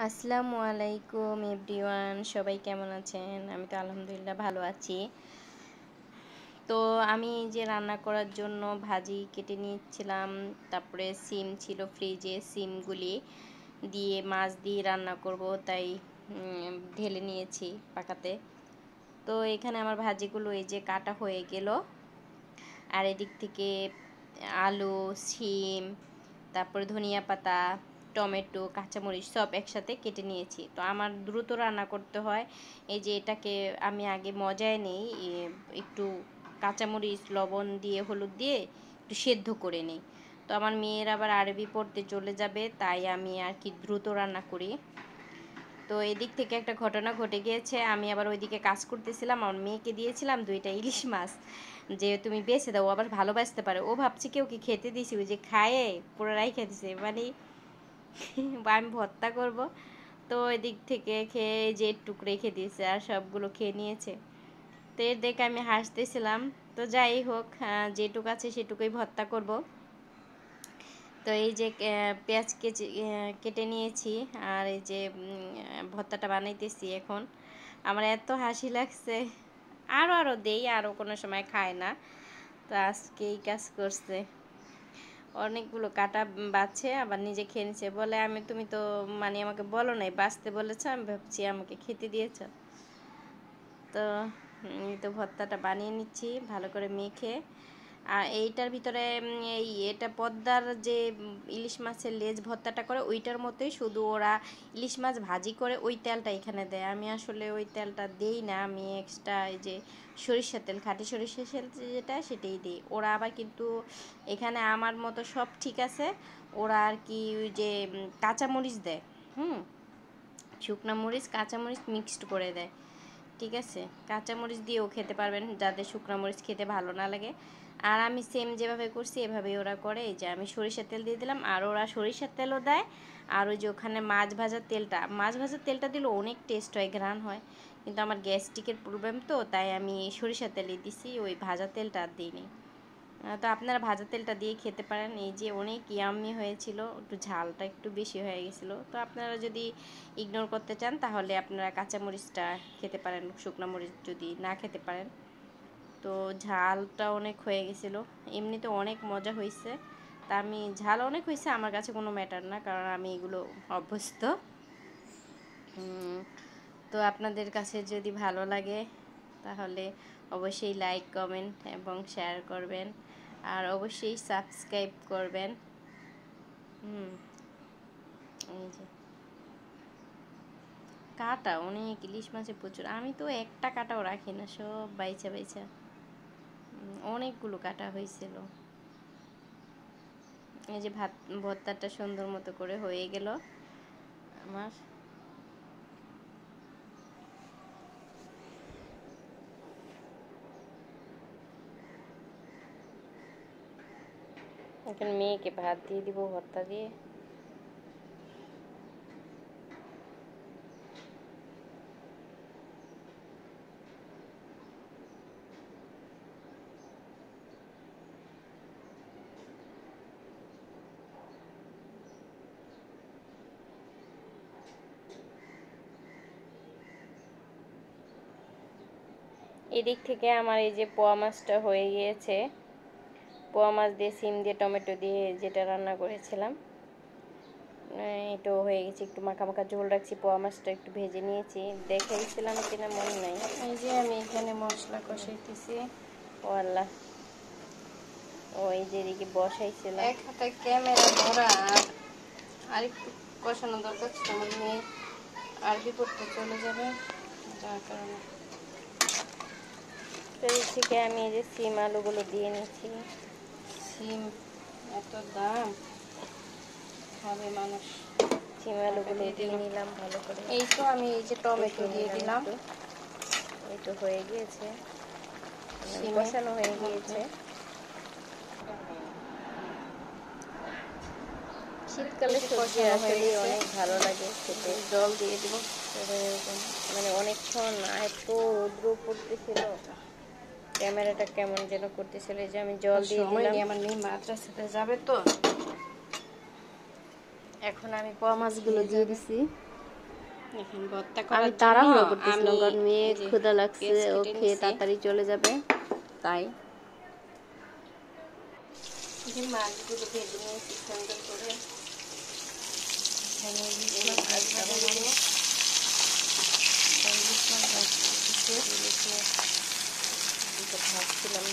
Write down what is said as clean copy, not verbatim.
আসসালামু আলাইকুম এভরিওয়ান, সবাই কেমন আছেন? আমি তো আলহামদুলিল্লাহ ভালো আছি। তো আমি যে রান্না করার জন্য ভাজি কেটে নিচ্ছিলাম, তারপরে সিম ছিল ফ্রিজে, সিমগুলি দিয়ে মাছ দিয়ে রান্না করব, তাই ঢেলে নিয়েছি পাকাতে। তো এখানে আমার ভাজিগুলো এই যে কাটা হয়ে গেল, আর এদিক থেকে আলু, সিম, তারপরে ধনিয়া পাতা, টমেটো, কাঁচামরিচ সব একসাথে কেটে নিয়েছি। তো আমার দ্রুত রান্না করতে হয়, এই যে এটাকে আমি আগে মজায় নেই, একটু কাঁচামরিচ লবণ দিয়ে হলুদ দিয়ে একটু সেদ্ধ করে নিই। তো আমার মেয়ের আবার আরবি পড়তে চলে যাবে, তাই আমি আর কি দ্রুত রান্না করি। তো এদিক থেকে একটা ঘটনা ঘটে গিয়েছে, আমি আবার ওইদিকে কাজ করতেছিলাম, আমার মেয়েকে দিয়েছিলাম 2টা ইলিশ মাছ, যে তুমি বেছে দাও, আবার ভালোবাসতে পারে। ও ভাবছি কেউ কি খেতে দিছি, ওই যে খায়ে পুরো রাইখা দিছে, মানে আমি ভর্তা করব। তো এদিক থেকে খেয়ে যে টুকরো রেখে দিয়েছে আর সবগুলো খেয়ে নিয়েছে। তো এর দেখে আমি হাসতেছিলাম। তো যাই হোক, যেটুক আছে সেটুকুই ভর্তা করব। তো এই যে পেঁয়াজ কেটে নিয়েছি, আর এই যে ভর্তাটা বানাইতেছি এখন। আমার এত হাসি লাগছে, আরও দেই, আরও কোনো সময় খায় না, তো আজকে এই কাজ করছে। অনেকগুলো কাটা বাছে, আবার নিজে খেয়ে নিচ্ছে, বলে তুমি তো মানে আমাকে বলো নাই, বাঁচতে বলেছ, আমি ভাবছি আমাকে খেতে দিয়েছ। তো তো ভর্তাটা বানিয়ে নিচ্ছি ভালো করে মেখে। আর এইটার ভিতরে এটা পদ্মার যে ইলিশ মাছের লেজ ভর্তাটা করে ওইটার মতোই, শুধু ওরা ইলিশ মাছ ভাজি করে ওই তেলটা এখানে দেয়। আমি আসলে ওই তেলটা দেই না, আমি এক্সট্রা এই যে সরিষার তেল, খাঁটি সরিষার তেল যেটা, সেটাই দিই। ওরা আবার কিন্তু এখানে আমার মতো সব ঠিক আছে, ওরা আর কি ওই যে কাঁচামরিচ দেয়, শুকনা মরিচ কাঁচামরিচ মিক্সড করে দেয়। ঠিক আছে, কাঁচামরিচ দিয়েও খেতে পারবেন যাদের শুকনো মরিচ খেতে ভালো না লাগে। আর আমি সেম যেভাবে করছি এভাবেই ওরা করে। এই যে আমি সরিষার তেল দিয়ে দিলাম, আর ওরা সরিষার তেলও দেয়, আর ওই যে ওখানে মাছ ভাজার তেলটা দিলে অনেক টেস্ট হয়, ঘ্রাণ হয়, কিন্তু আমার গ্যাস্ট্রিকের প্রবলেম, তো তাই আমি সরিষার তেলই দিছি, ওই ভাজা তেলটা আর দিইনি। তো আপনারা ভাজা তেলটা দিয়ে খেতে পারেন। এই যে অনেক ইয়াম্মি হয়েছিল, একটু ঝালটা একটু বেশি হয়ে গেছিলো। তো আপনারা যদি ইগনোর করতে চান তাহলে আপনারা কাঁচামরিচটা খেতে পারেন, শুকনো মরিচ যদি না খেতে পারেন। তো ঝালটা অনেক হয়ে গেছিলো, এমনিতে অনেক মজা হয়েছে। তা আমি ঝাল অনেক হয়েছে আমার কাছে কোনো ম্যাটার না, কারণ আমি এগুলো অভ্যস্ত। তো আপনাদের কাছে যদি ভালো লাগে তাহলে অবশ্যই লাইক, কমেন্ট এবং শেয়ার করবেন, আর অবশ্যই সাবস্ক্রাইব করবেন। এই যে কাটা অনেক, ইলিশ মাছে প্রচুর, আমি তো একটা কাটাও রাখি না, সব বাইচা বাইচা অনেকগুলো কাটা হয়েছিল। এই যে ভর্তাটা সুন্দর মতো করে হয়ে গেল আমার। এখন মেয়েকে ভাত দিয়ে দিব ভর্তা দিয়ে। এদিক থেকে আমার এই যে পোয়া মাছটা হয়ে গিয়েছে, পোয়া মাছ দিয়ে সিম দিয়ে টমেটো দিয়ে যেটা রান্না করেছিলাম, এটাও হয়ে গেছে। একটু মাখা মাখা ঝোল রাখছি, পোয়া মাছটা একটু ভেজে নিয়েছি, দেখাইছিলাম কিনা মনে নাই। এই যে আমি এখানে মশলা কষাইতেছি। ও আল্লাহ, ওই যে এদিকে বসাইছিলাম, এক হাতে ক্যামেরা ধরা, আর একটু কষানো দরকার ছিল, আমার মেয়ে আরবি পড়তে চলে যাবে, যার কারণে। তো এই থেকে আমি এই যে সিম আলুগুলো দিয়ে নিচ্ছি। সিম এত দাম, খাবে মানুষ। সিম আলুগুলো দিয়ে নিলাম ভালো করে। এই তো আমি এই যে টমেটো দিয়ে দিলাম, এই তো হয়ে গিয়েছে, কষানো হয়ে গিয়েছে। শীতকালে সবজি আসলে অনেক ভালো লাগে খেতে। জল দিয়ে দিব, মানে অনেকক্ষণ এত রৌদ্র পড়তেছিল, ক্যামেরাটা কেমন যেন করতেছিল। এই যে আমি জল দিয়ে দিলাম, আমার মেয়ে মাদ্রাসাতে যাবে, তো এখন আমি পোয়া মাছগুলো দিয়ে দিছি। এখন ভর্তা আমি করার জন্য তাড়াহুড়ো করতেছিলাম, আমি কারণ মেয়ে এই যে ক্ষুধা লাগছে, পেঁয়াজ ও কেটে খেয়ে নিছি। তাড়াতাড়ি চলে যাবে, তাই এই যে মাছগুলো ভেজে নিয়েছি সুন্দর করে। এখানে ইলিশ এই মাছ মাছটা ভাজা বানাবো। ইলিশ মাছ ভাজতেছে, ইলিশ মাছ ভাজছিলাম।